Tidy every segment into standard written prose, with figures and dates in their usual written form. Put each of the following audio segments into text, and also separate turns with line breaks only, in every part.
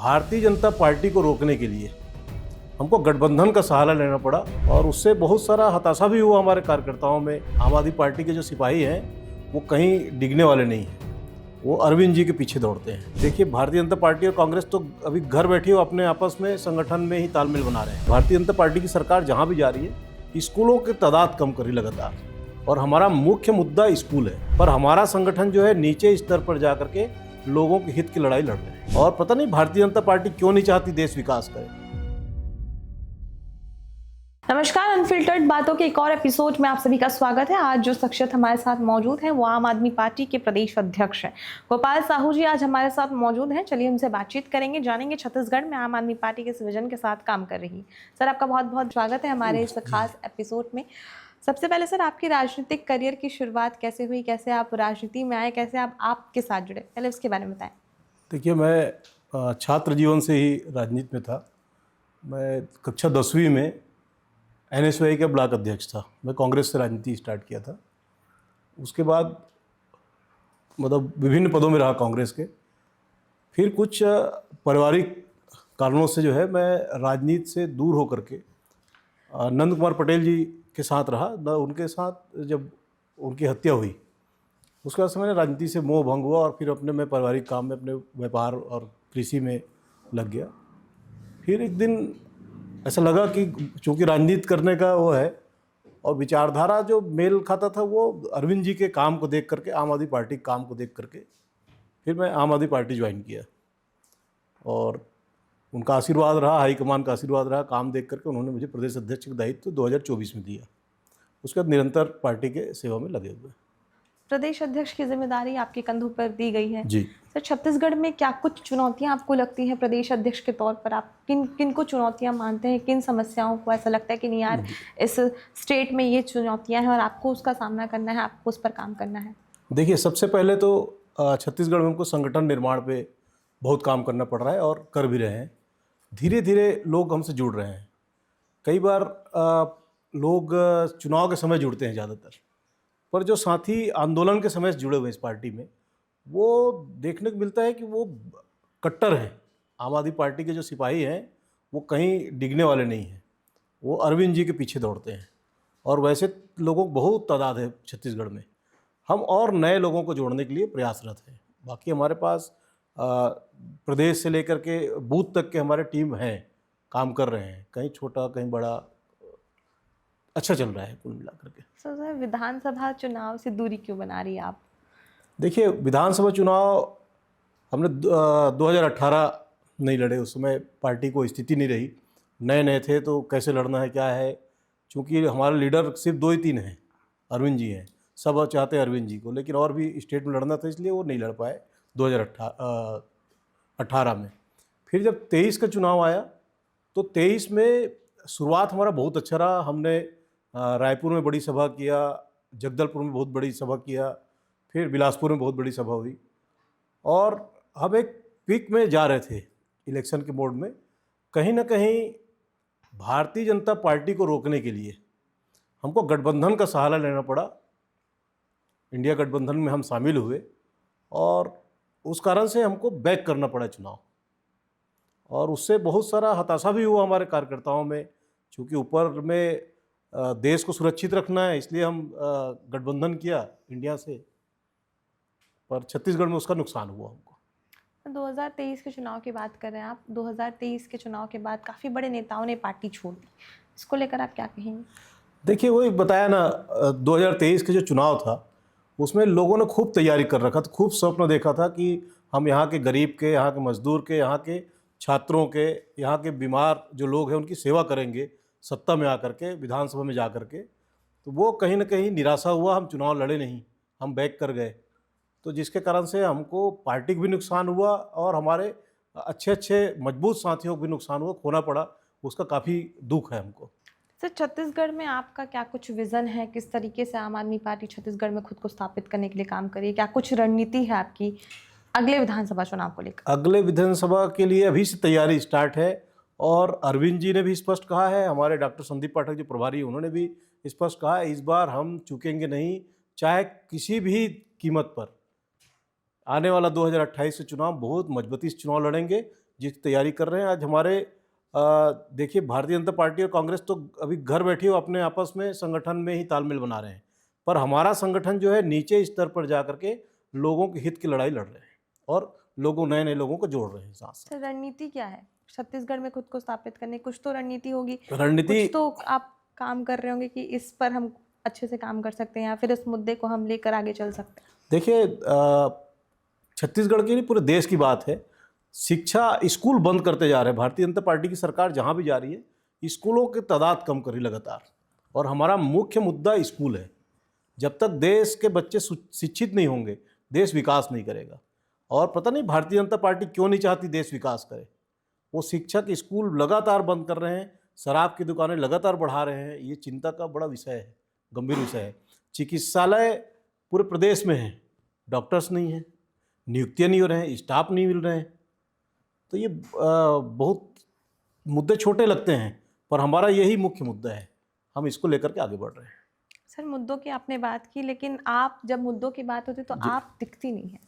Bharatiya Janata party को रोकने के लिए हमको गठबंधन का सहारा लेना पड़ा और उससे बहुत सारा हताशा भी हुआ हमारे कार्यकर्ताओं में। आम आदमी पार्टी के जो सिपाही हैं वो कहीं डिगने वाले नहीं हैं, वो अरविंद जी के पीछे दौड़ते हैं। देखिए, भारतीय जनता पार्टी और कांग्रेस तो अभी घर बैठी हो अपने आपस में संगठन में ही तालमेल बना रहे हैं। भारतीय जनता पार्टी की सरकार जहाँ भी जा रही है स्कूलों की तादाद कम कर रही लगातार, और हमारा मुख्य मुद्दा स्कूल है। पर हमारा संगठन जो है नीचे स्तर पर जा करके लोगों के हित की लड़ाई लड़ रहे हैं, और पता नहीं भारतीय जनता पार्टी क्यों नहीं चाहती देश विकास करे।
नमस्कार, अनफिल्टर्ड बातों के एक और एपिसोड में आप सभी का स्वागत है। आज जो शख्सियत हमारे साथ मौजूद है वो आम आदमी पार्टी के प्रदेश अध्यक्ष हैं गोपाल साहू जी। आज हमारे साथ मौजूद हैं। चलिए उनसे बातचीत करेंगे, जानेंगे छत्तीसगढ़ में आम आदमी पार्टी किस विजन के साथ काम कर रही है। सर, आपका बहुत बहुत स्वागत है हमारे इस खास एपिसोड में। सबसे पहले सर, आपकी राजनीतिक करियर की शुरुआत कैसे हुई, कैसे आप राजनीति में आए, कैसे आप आपके साथ जुड़े, पहले उसके बारे में बताएं।
देखिए, मैं छात्र जीवन से ही राजनीति में था। मैं कक्षा 10वीं में NSY का ब्लॉक अध्यक्ष था। मैं कांग्रेस से राजनीति स्टार्ट किया था। उसके बाद मतलब विभिन्न पदों में रहा कांग्रेस के। फिर कुछ पारिवारिक कारणों से जो है मैं राजनीति से दूर होकर के नंद कुमार पटेल जी के साथ रहा। उनके साथ जब उनकी हत्या हुई उसके बाद से मैंने राजनीति से मोह भंग हुआ और फिर अपने मैं पारिवारिक काम में अपने व्यापार और कृषि में लग गया। फिर एक दिन ऐसा लगा कि चूँकि राजनीति करने का वो है और विचारधारा जो मेल खाता था वो अरविंद जी के काम को देख करके, आम आदमी पार्टी के काम को देख करके फिर मैं आम आदमी पार्टी ज्वाइन किया। और उनका आशीर्वाद रहा, हाईकमान का आशीर्वाद रहा, काम देख करके उन्होंने मुझे प्रदेश अध्यक्ष का दायित्व 2024 में दिया। उसके बाद निरंतर पार्टी के सेवा में लगे हुए।
प्रदेश अध्यक्ष की जिम्मेदारी आपके कंधों पर दी गई है
जी
सर। छत्तीसगढ़ में क्या कुछ चुनौतियां आपको लगती हैं प्रदेश अध्यक्ष के तौर पर? आप किन को चुनौतियां मानते हैं, किन समस्याओं को ऐसा लगता है कि नहीं यार इस स्टेट में ये चुनौतियां हैं और आपको उसका सामना करना है, आपको उस पर काम करना है?
देखिए, सबसे पहले तो छत्तीसगढ़ में हमको संगठन निर्माण पे बहुत काम करना पड़ रहा है और कर भी रहे हैं। धीरे धीरे लोग हमसे जुड़ रहे हैं। कई बार लोग चुनाव के समय जुड़ते हैं ज़्यादातर, पर जो साथी आंदोलन के समय से जुड़े हुए हैं इस पार्टी में, वो देखने को मिलता है कि वो कट्टर हैं। आम आदमी पार्टी के जो सिपाही हैं वो कहीं डिगने वाले नहीं हैं, वो अरविंद जी के पीछे दौड़ते हैं। और वैसे लोगों की बहुत तादाद है छत्तीसगढ़ में। हम और नए लोगों को जोड़ने के लिए प्रयासरत हैं। बाकी हमारे पास प्रदेश से लेकर के बूथ तक के हमारे टीम हैं, काम कर रहे हैं, कहीं छोटा कहीं बड़ा, अच्छा चल रहा है कुल मिलाकर के।
सर, विधानसभा चुनाव से दूरी क्यों बना रही है आप?
देखिए, विधानसभा चुनाव हमने 2018 नहीं लड़े। उस समय पार्टी को स्थिति नहीं रही, नए नए थे तो कैसे लड़ना है क्या है। चूँकि हमारे लीडर सिर्फ 2 ही 3 हैं, अरविंद जी हैं। सब चाहते हैं अरविंद जी को, लेकिन और भी स्टेट में लड़ना था, इसलिए वो नहीं लड़ पाए 2018 में। फिर जब 23 का चुनाव आया तो 23 में शुरुआत हमारा बहुत अच्छा रहा। हमने रायपुर में बड़ी सभा किया, जगदलपुर में बहुत बड़ी सभा किया, फिर बिलासपुर में बहुत बड़ी सभा हुई, और हम एक पीक में जा रहे थे इलेक्शन के मोड में। कहीं ना कहीं भारतीय जनता पार्टी को रोकने के लिए हमको गठबंधन का सहारा लेना पड़ा। इंडिया गठबंधन में हम शामिल हुए और उस कारण से हमको बैक करना पड़ा चुनाव, और उससे बहुत सारा हताशा भी हुआ हमारे कार्यकर्ताओं में। चूँकि ऊपर में देश को सुरक्षित रखना है, इसलिए हम गठबंधन किया इंडिया से, पर छत्तीसगढ़ में उसका नुकसान हुआ हमको।
2023 के चुनाव की बात कर रहे हैं आप। 2023 के चुनाव के बाद काफ़ी बड़े नेताओं ने पार्टी छोड़ दी, इसको लेकर आप क्या कहेंगे?
देखिए, वही बताया ना, 2023 के जो चुनाव था उसमें लोगों ने खूब तैयारी कर रखा था, खूब स्वप्न देखा था कि हम यहाँ के गरीब के, यहाँ के मजदूर के, यहाँ के छात्रों के, यहाँ के बीमार जो लोग हैं उनकी सेवा करेंगे सत्ता में आकर के, विधानसभा में जा कर के। तो वो कहीं ना कहीं निराशा हुआ। हम चुनाव लड़े नहीं, हम बैक कर गए, तो जिसके कारण से हमको पार्टी को भी नुकसान हुआ और हमारे अच्छे अच्छे मजबूत साथियों को भी नुकसान हुआ, खोना पड़ा। उसका काफ़ी दुख है हमको।
सर, छत्तीसगढ़ में आपका क्या कुछ विज़न है? किस तरीके से आम आदमी पार्टी छत्तीसगढ़ में खुद को स्थापित करने के लिए काम करेगी? क्या कुछ रणनीति है आपकी अगले विधानसभा चुनाव को लेकर?
अगले विधानसभा के लिए अभी से तैयारी स्टार्ट है, और अरविंद जी ने भी स्पष्ट कहा है, हमारे डॉक्टर संदीप पाठक जो प्रभारी हैं उन्होंने भी स्पष्ट कहा है, इस बार हम चूकेंगे नहीं, चाहे किसी भी कीमत पर। आने वाला 2028 का चुनाव बहुत मजबूती से चुनाव लड़ेंगे, जिस तैयारी कर रहे हैं। आज हमारे देखिए, भारतीय जनता पार्टी और कांग्रेस तो अभी घर बैठी हो अपने आपस में संगठन में ही तालमेल बना रहे हैं, पर हमारा संगठन जो है नीचे स्तर पर जा करके लोगों के हित की लड़ाई लड़ रहे हैं और नए नए लोगों को जोड़ रहे हैं साथ साथ।
सर, रणनीति क्या है छत्तीसगढ़ में खुद को स्थापित करने? कुछ तो रणनीति होगी,
रणनीति
कुछ तो आप काम कर रहे होंगे कि इस पर हम अच्छे से काम कर सकते हैं या फिर इस मुद्दे को हम लेकर आगे चल सकते हैं।
देखिए, छत्तीसगढ़ की नहीं, पूरे देश की बात है। शिक्षा, स्कूल बंद करते जा रहे हैं। भारतीय जनता पार्टी की सरकार जहाँ भी जा रही है स्कूलों की तादाद कम कर रही लगातार, और हमारा मुख्य मुद्दा स्कूल है। जब तक देश के बच्चे शिक्षित नहीं होंगे देश विकास नहीं करेगा। और पता नहीं भारतीय जनता पार्टी क्यों नहीं चाहती देश विकास करे। वो शिक्षक स्कूल लगातार बंद कर रहे हैं, शराब की दुकानें लगातार बढ़ा रहे हैं। ये चिंता का बड़ा विषय है, गंभीर विषय है। चिकित्सालय पूरे प्रदेश में हैं, डॉक्टर्स नहीं हैं, नियुक्तियाँ नहीं हो रहे हैं, स्टाफ नहीं मिल रहे हैं। तो ये बहुत मुद्दे छोटे लगते हैं, पर हमारा यही मुख्य मुद्दा है। हम इसको लेकर के आगे बढ़ रहे हैं।
सर, मुद्दों की आपने बात की, लेकिन आप जब मुद्दों की बात होती तो आप दिखती नहीं है,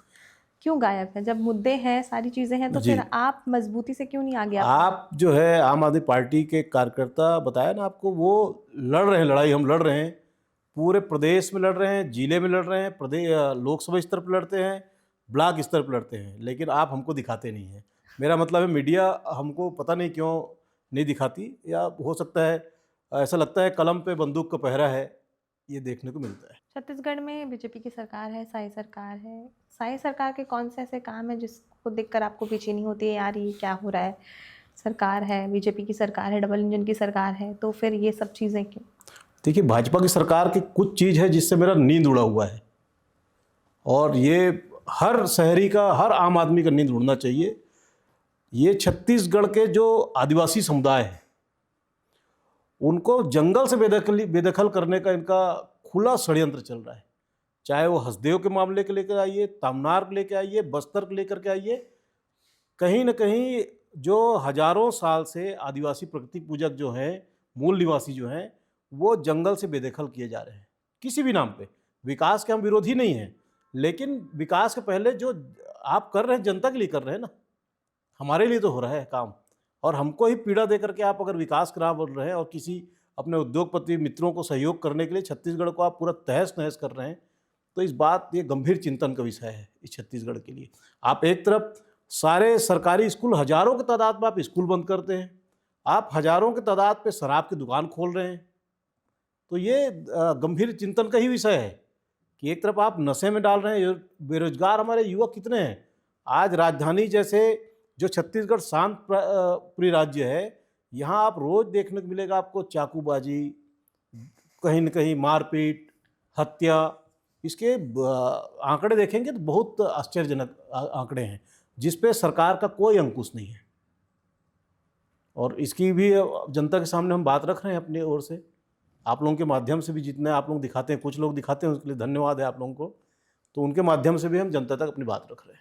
क्यों गायब है? जब मुद्दे हैं, सारी चीज़ें हैं, तो फिर आप मजबूती से क्यों नहीं आगे?
आप जो है आम आदमी पार्टी के कार्यकर्ता, बताया ना आपको, वो लड़ रहे हैं लड़ाई, हम लड़ रहे हैं। पूरे प्रदेश में लड़ रहे हैं, जिले में लड़ रहे हैं, प्रदेश लोकसभा स्तर पर लड़ते हैं, ब्लॉक स्तर पर लड़ते हैं, लेकिन आप हमको दिखाते नहीं हैं। मेरा मतलब है मीडिया हमको पता नहीं क्यों नहीं दिखाती, या हो सकता है ऐसा लगता है कलम पे बंदूक का पहरा है, ये देखने को मिलता है।
छत्तीसगढ़ में बीजेपी की सरकार है, साई सरकार है। साई सरकार के कौन से ऐसे काम है जिसको देखकर आपको पीछे नहीं होती है, यार ये क्या हो रहा है? सरकार है, बीजेपी की सरकार है, डबल इंजन की सरकार है, तो फिर ये सब चीज़ें क्यों?
देखिए, भाजपा की सरकार की कुछ चीज़ है जिससे मेरा नींद उड़ा हुआ है, और ये हर शहरी का, हर आम आदमी का नींद उड़ना चाहिए। ये छत्तीसगढ़ के जो आदिवासी समुदाय है उनको जंगल से बेदखल करने का इनका खुला षड्यंत्र चल रहा है। चाहे वो हसदेव के मामले के लेकर आइए, तामनार के लेकर आइए, बस्तर के लेकर के आइए, कहीं ना कहीं जो हजारों साल से आदिवासी प्रकृति पूजक जो हैं, मूल निवासी जो हैं, वो जंगल से बेदखल किए जा रहे हैं किसी भी नाम पे। विकास के हम विरोधी नहीं हैं, लेकिन विकास के पहले जो आप कर रहे हैं जनता के लिए कर रहे हैं ना, हमारे लिए तो हो रहा है काम, और हमको ही पीड़ा दे करके आप अगर विकास करा बोल रहे हैं और किसी अपने उद्योगपति मित्रों को सहयोग करने के लिए छत्तीसगढ़ को आप पूरा तहस नहस कर रहे हैं, तो इस बात, ये गंभीर चिंतन का विषय है इस छत्तीसगढ़ के लिए। आप एक तरफ सारे सरकारी स्कूल, हजारों की तादाद में आप स्कूल बंद करते हैं, आप हजारों की तादाद पे शराब की दुकान खोल रहे हैं, तो ये गंभीर चिंतन का ही विषय है कि एक तरफ आप नशे में डाल रहे हैं, बेरोजगार हमारे युवक कितने हैं। आज राजधानी जैसे जो छत्तीसगढ़ शांत प्रिय राज्य है, यहाँ आप रोज देखने को मिलेगा आपको चाकूबाजी, कहीं न कहीं मारपीट, हत्या। इसके आंकड़े देखेंगे तो बहुत आश्चर्यजनक आंकड़े हैं, जिस पे सरकार का कोई अंकुश नहीं है। और इसकी भी जनता के सामने हम बात रख रहे हैं अपनी ओर से, आप लोगों के माध्यम से भी। जितने आप लोग दिखाते हैं, कुछ लोग दिखाते हैं, उसके लिए धन्यवाद है आप लोगों को, तो उनके माध्यम से भी हम जनता तक अपनी बात रख रहे हैं।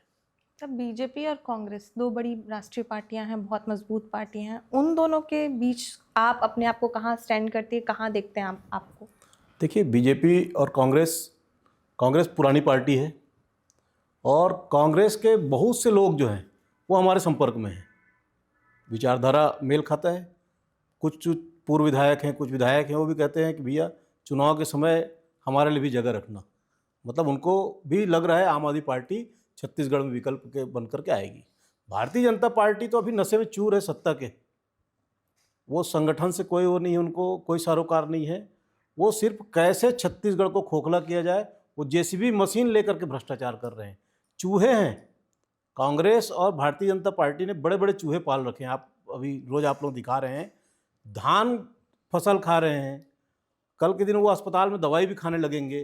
तब बीजेपी और कांग्रेस दो बड़ी राष्ट्रीय पार्टियां हैं, बहुत मजबूत पार्टियां हैं, उन दोनों के बीच आप अपने आप को कहाँ स्टैंड करती है, कहाँ देखते हैं आप आपको? देखिए,
बीजेपी और कांग्रेस पुरानी पार्टी है, और कांग्रेस के बहुत से लोग जो हैं वो हमारे संपर्क में हैं, विचारधारा मेल खाता है। कुछ पूर्व विधायक हैं, कुछ विधायक हैं, वो भी कहते हैं कि भैया चुनाव के समय हमारे लिए भी जगह रखना। मतलब उनको भी लग रहा है आम आदमी पार्टी छत्तीसगढ़ में विकल्प के बन करके आएगी। भारतीय जनता पार्टी तो अभी नशे में चूर है सत्ता के, वो संगठन से कोई वो नहीं है, उनको कोई सरोकार नहीं है। वो सिर्फ कैसे छत्तीसगढ़ को खोखला किया जाए, वो जेसीबी मशीन लेकर के भ्रष्टाचार कर रहे हैं। चूहे हैं। कांग्रेस और भारतीय जनता पार्टी ने बड़े बड़े चूहे पाल रखे हैं। आप अभी रोज आप लोग दिखा रहे हैं, धान फसल खा रहे हैं, कल के दिन वो अस्पताल में दवाई भी खाने लगेंगे।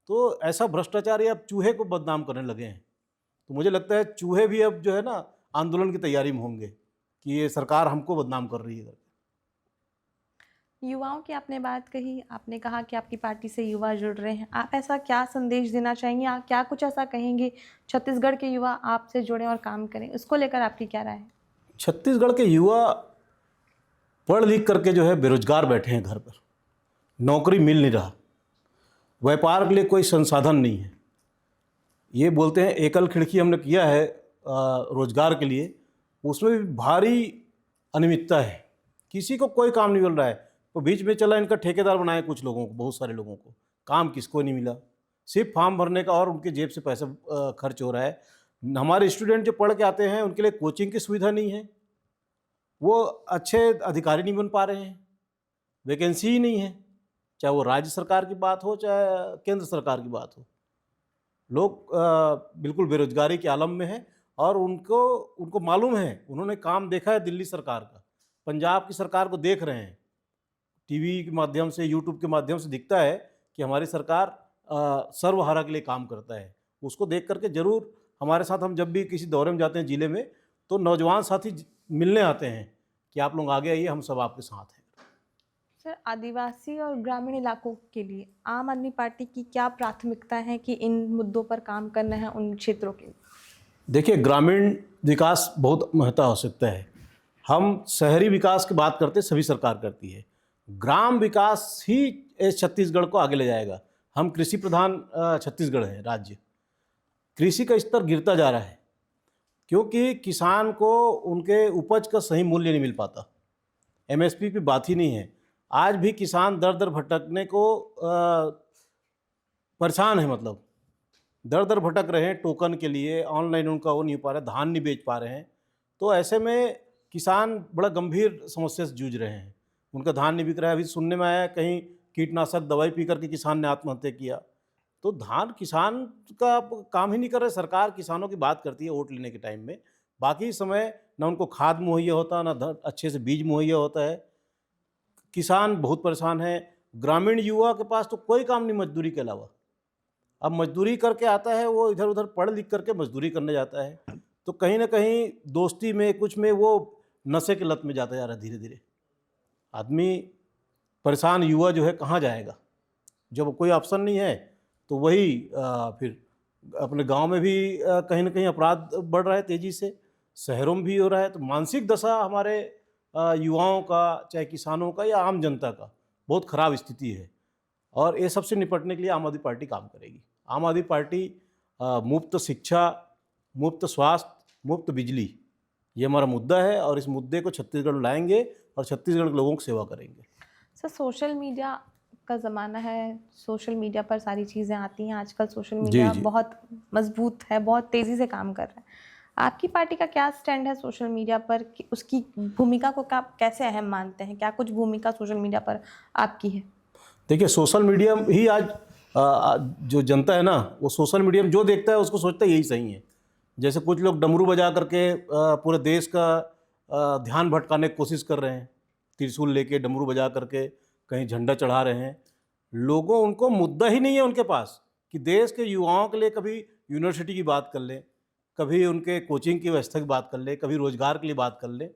तो ऐसा भ्रष्टाचार, ये अब चूहे को बदनाम करने लगे हैं। तो मुझे लगता है चूहे भी अब जो है ना आंदोलन की तैयारी में होंगे कि ये सरकार हमको बदनाम कर रही है।
युवाओं की आपने बात कही, आपने कहा कि आपकी पार्टी से युवा जुड़ रहे हैं, आप ऐसा क्या संदेश देना चाहेंगे, आप क्या कुछ ऐसा कहेंगे छत्तीसगढ़ के युवा आपसे जुड़ें और काम करें, उसको लेकर आपकी क्या राय है?
छत्तीसगढ़ के युवा पढ़ लिख करके जो है बेरोजगार बैठे हैं घर पर, नौकरी मिल नहीं रहा, व्यापार के लिए कोई संसाधन नहीं है। ये बोलते हैं एकल खिड़की हमने किया है रोजगार के लिए, उसमें भी भारी अनियमितता है। किसी को कोई काम नहीं मिल रहा है। तो बीच में चला इनका ठेकेदार बनाए कुछ लोगों को, बहुत सारे लोगों को, काम किसको नहीं मिला, सिर्फ फॉर्म भरने का और उनके जेब से पैसा खर्च हो रहा है। हमारे स्टूडेंट जो पढ़ के आते हैं उनके लिए कोचिंग की सुविधा नहीं है, वो अच्छे अधिकारी नहीं बन पा रहे हैं, वैकेंसी ही नहीं है, चाहे वो राज्य सरकार की बात हो चाहे केंद्र सरकार की बात हो। लोग बिल्कुल बेरोजगारी के आलम में हैं और उनको मालूम है, उन्होंने काम देखा है दिल्ली सरकार का, पंजाब की सरकार को देख रहे हैं, टीवी के माध्यम से, यूट्यूब के माध्यम से दिखता है कि हमारी सरकार सर्वहारा के लिए काम करता है। उसको देख करके ज़रूर हमारे साथ, हम जब भी किसी दौरे में जाते हैं ज़िले में, तो नौजवान साथी मिलने आते हैं कि आप लोग आगे आइए, हम सब आपके साथ हैं।
सर, आदिवासी और ग्रामीण इलाकों के लिए आम आदमी पार्टी की क्या प्राथमिकता है कि इन मुद्दों पर काम करना है उन क्षेत्रों के लिए? देखिए,
ग्रामीण विकास बहुत महत्व आवश्यकता है। हम शहरी विकास की बात करते, सभी सरकार करती है, ग्राम विकास ही इस छत्तीसगढ़ को आगे ले जाएगा। हम कृषि प्रधान छत्तीसगढ़ है राज्य, कृषि का स्तर गिरता जा रहा है क्योंकि किसान को उनके उपज का सही मूल्य नहीं मिल पाता। एमएसपी की बात ही नहीं है। आज भी किसान दर दर भटकने को परेशान है, मतलब दर दर भटक रहे हैं टोकन के लिए, ऑनलाइन उनका वो नहीं हो पा रहा है, धान नहीं बेच पा रहे हैं। तो ऐसे में किसान बड़ा गंभीर समस्या से जूझ रहे हैं, उनका धान नहीं बिक रहा है। अभी सुनने में आया कहीं कीटनाशक दवाई पी करके किसान ने आत्महत्या किया। तो धान किसान का काम ही नहीं कर रहे। सरकार किसानों की बात करती है वोट लेने के टाइम में, बाकी समय ना उनको खाद मुहैया होता, ना अच्छे से बीज मुहैया होता है। किसान बहुत परेशान है। ग्रामीण युवा के पास तो कोई काम नहीं मजदूरी के अलावा। अब मजदूरी करके आता है, वो इधर उधर पढ़ लिख करके मजदूरी करने जाता है, तो कहीं ना कहीं दोस्ती में कुछ में वो नशे के लत में जाता जा रहा है। धीरे धीरे आदमी परेशान, युवा जो है कहाँ जाएगा जब कोई ऑप्शन नहीं है। तो वही फिर अपने गांव में भी कहीं ना कहीं अपराध बढ़ रहा है तेज़ी से, शहरों में भी हो रहा है। तो मानसिक दशा हमारे युवाओं का, चाहे किसानों का या आम जनता का, बहुत ख़राब स्थिति है। और ये सबसे निपटने के लिए आम आदमी पार्टी काम करेगी। आम आदमी पार्टी मुफ्त शिक्षा, मुफ्त स्वास्थ्य, मुफ्त बिजली, ये हमारा मुद्दा है और इस मुद्दे को छत्तीसगढ़ में लाएंगे और छत्तीसगढ़ के लोगों की सेवा करेंगे।
सर, सोशल मीडिया का ज़माना है, सोशल मीडिया पर सारी चीज़ें आती हैं आजकल। सोशल मीडिया बहुत मजबूत है, बहुत तेज़ी से काम कर रहा है। आपकी पार्टी का क्या स्टैंड है सोशल मीडिया पर, कि उसकी भूमिका को कैसे अहम मानते हैं? क्या कुछ भूमिका सोशल मीडिया पर आपकी है?
देखिए, सोशल मीडिया ही आज जो जनता है ना, वो सोशल मीडिया में जो देखता है उसको सोचता है यही सही है। जैसे कुछ लोग डमरू बजा करके पूरे देश का ध्यान भटकाने की कोशिश कर रहे हैं, त्रिशूल लेके डमरू बजा करके कहीं झंडा चढ़ा रहे हैं। लोगों, उनको मुद्दा ही नहीं है उनके पास कि देश के युवाओं के लिए कभी यूनिवर्सिटी की बात कर लें, कभी उनके कोचिंग की व्यवस्था की बात कर लें, कभी रोजगार के लिए बात कर लें।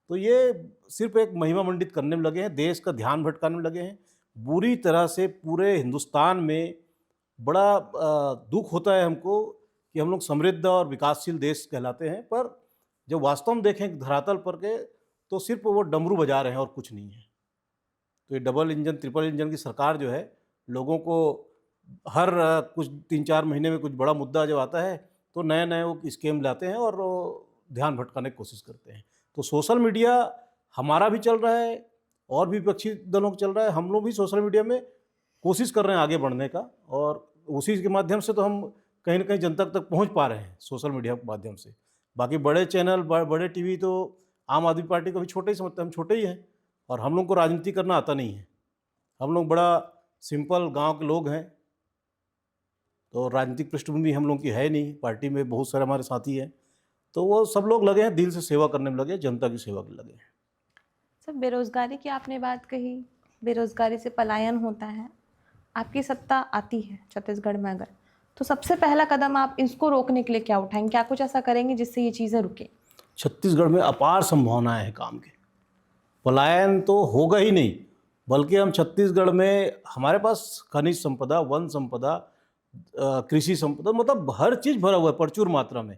तो ये सिर्फ एक महिमा मंडित करने में लगे हैं, देश का ध्यान भटकाने में लगे हैं। बुरी तरह से पूरे हिंदुस्तान में बड़ा दुख होता है हमको कि हम लोग समृद्ध और विकासशील देश कहलाते हैं, पर जब वास्तव में देखें धरातल पर के, तो सिर्फ वो डमरू बजा रहे हैं और कुछ नहीं है। तो ये डबल इंजन, ट्रिपल इंजन की सरकार जो है, लोगों को हर कुछ 3-4 महीने में कुछ बड़ा मुद्दा जब आता है तो नए नए वो स्कीम लाते हैं और ध्यान भटकाने की कोशिश करते हैं। तो सोशल मीडिया हमारा भी चल रहा है और भी विपक्षी दलों का चल रहा है। हम लोग भी सोशल मीडिया में कोशिश कर रहे हैं आगे बढ़ने का, और उसी के माध्यम से तो हम कहीं ना कहीं जनता तक पहुंच पा रहे हैं सोशल मीडिया के माध्यम से। बाकी बड़े चैनल, बड़े टीवी तो आम आदमी पार्टी को भी छोटे ही समझते हैं, हम छोटे ही हैं और हम लोग को राजनीति करना आता नहीं है। हम लोग बड़ा सिंपल गांव के लोग हैं, तो राजनीतिक पृष्ठभूमि हम लोग की है नहीं। पार्टी में बहुत सारे हमारे साथी हैं, तो वो सब लोग लगे हैं, दिल से सेवा करने में लगे, जनता की सेवा के लगे हैं।
सर, बेरोजगारी की आपने बात कही, बेरोजगारी से पलायन होता है। आपकी सत्ता आती है छत्तीसगढ़ में अगर, तो सबसे पहला कदम आप इसको रोकने के लिए क्या उठाएंगे? क्या कुछ ऐसा करेंगे जिससे ये चीज़ें रुके? छत्तीसगढ़
में अपार संभावनाएं हैं काम के, पलायन तो होगा ही नहीं, बल्कि हम छत्तीसगढ़ में, हमारे पास खनिज संपदा, वन संपदा, कृषि संपदा, मतलब हर चीज़ भरा हुआ है प्रचुर मात्रा में।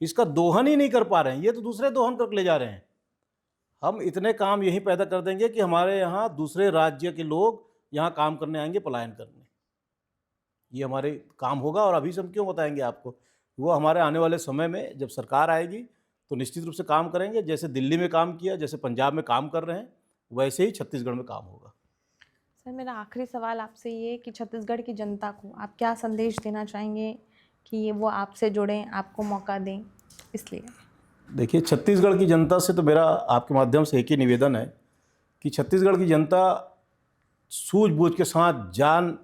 इसका दोहन ही नहीं कर पा रहे हैं, ये तो दूसरे दोहन करके ले जा रहे हैं। हम इतने काम यहीं पैदा कर देंगे कि हमारे यहाँ दूसरे राज्य के लोग यहाँ काम करने आएंगे, पलायन करने। ये हमारे काम होगा। और अभी से हम क्यों बताएंगे आपको, वो हमारे आने वाले समय में जब सरकार आएगी तो निश्चित रूप से काम करेंगे। जैसे दिल्ली में काम किया, जैसे पंजाब में काम कर रहे हैं, वैसे ही छत्तीसगढ़ में काम होगा।
सर, मेरा आखिरी सवाल आपसे ये कि छत्तीसगढ़ की जनता को आप क्या संदेश देना चाहेंगे कि वो आपसे जुड़ें, आपको मौका दें? इसलिए
देखिए, छत्तीसगढ़ की जनता से तो मेरा आपके माध्यम से एक ही निवेदन है कि छत्तीसगढ़ की जनता सूझबूझ के साथ जान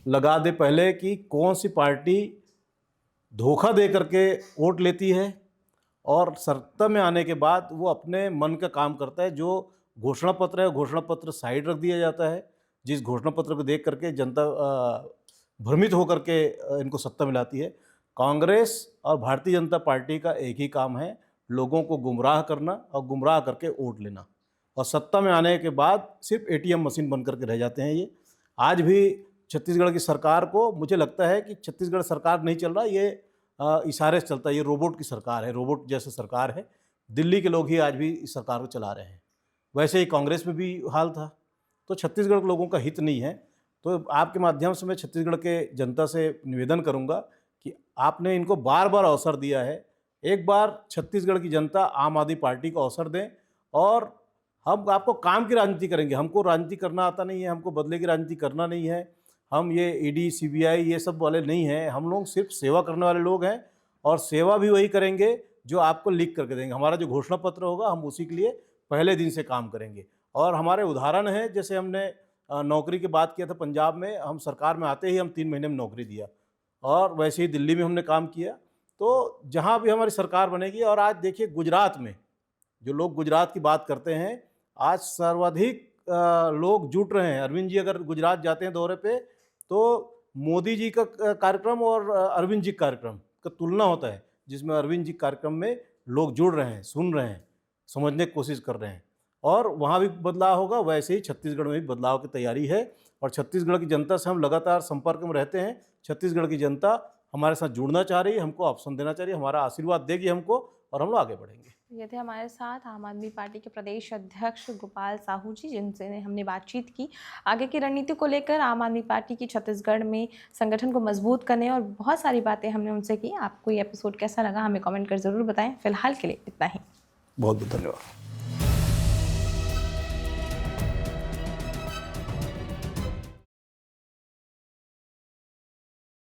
लगा दे पहले कि कौन सी पार्टी धोखा दे करके वोट लेती है, और सत्ता में आने के बाद वो अपने मन का काम करता है। जो घोषणा पत्र है, घोषणा पत्र साइड रख दिया जाता है। जिस घोषणा पत्र को देख करके जनता भ्रमित होकर के इनको सत्ता मिलाती है। कांग्रेस और भारतीय जनता पार्टी का एक ही काम है, लोगों को गुमराह करना और गुमराह करके वोट लेना, और सत्ता में आने के बाद सिर्फ एटीएम मशीन बन करके रह जाते हैं ये। आज भी छत्तीसगढ़ की सरकार को मुझे लगता है कि छत्तीसगढ़ सरकार नहीं चल रहा, ये इशारे से चलता है। ये रोबोट की सरकार है, रोबोट जैसे सरकार है। दिल्ली के लोग ही आज भी इस सरकार को चला रहे हैं। वैसे ही कांग्रेस में भी हाल था। तो छत्तीसगढ़ के लोगों का हित नहीं है। तो आपके माध्यम से मैं छत्तीसगढ़ के जनता से निवेदन करूंगा कि आपने इनको बार बार अवसर दिया है, एक बार छत्तीसगढ़ की जनता आम आदमी पार्टी को अवसर दें, और हम आपको काम की राजनीति करेंगे। हमको राजनीति करना आता नहीं है, हमको बदले की राजनीति करना नहीं है। हम ये ईडी सीबीआई ये सब वाले नहीं हैं। हम लोग सिर्फ सेवा करने वाले लोग हैं, और सेवा भी वही करेंगे जो आपको लिख करके देंगे। हमारा जो घोषणा पत्र होगा, हम उसी के लिए पहले दिन से काम करेंगे। और हमारे उदाहरण है, जैसे हमने नौकरी की बात किया था पंजाब में, हम सरकार में आते ही हम 3 महीने में नौकरी दिया, और वैसे ही दिल्ली में हमने काम किया। तो जहाँ भी हमारी सरकार बनेगी, और आज देखिए गुजरात में जो लोग गुजरात की बात करते हैं, आज सर्वाधिक लोग जुट रहे हैं। अरविंद जी अगर गुजरात जाते हैं दौरे पे, तो मोदी जी का कार्यक्रम और अरविंद जी कार्यक्रम का तुलना होता है, जिसमें अरविंद जी कार्यक्रम में लोग जुड़ रहे हैं, सुन रहे हैं, समझने की कोशिश कर रहे हैं। और वहाँ भी बदलाव होगा, वैसे ही छत्तीसगढ़ में भी बदलाव की तैयारी है। और छत्तीसगढ़ की जनता से हम लगातार संपर्क में रहते हैं। छत्तीसगढ़ की जनता हमारे साथ जुड़ना चाह रही है, हमको ऑप्शन देना चाह रही है, हमारा आशीर्वाद देगी हमको, और हम लोग आगे बढ़ेंगे।
ये थे हमारे साथ आम आदमी पार्टी के प्रदेश अध्यक्ष गोपाल साहू जी, जिनसे हमने बातचीत की आगे की रणनीति को लेकर, आम आदमी पार्टी की छत्तीसगढ़ में संगठन को मजबूत करने, और बहुत सारी बातें हमने उनसे की। आपको ये एपिसोड कैसा लगा हमें कमेंट कर ज़रूर बताएं। फिलहाल के लिए इतना ही।
बहुत बहुत धन्यवाद।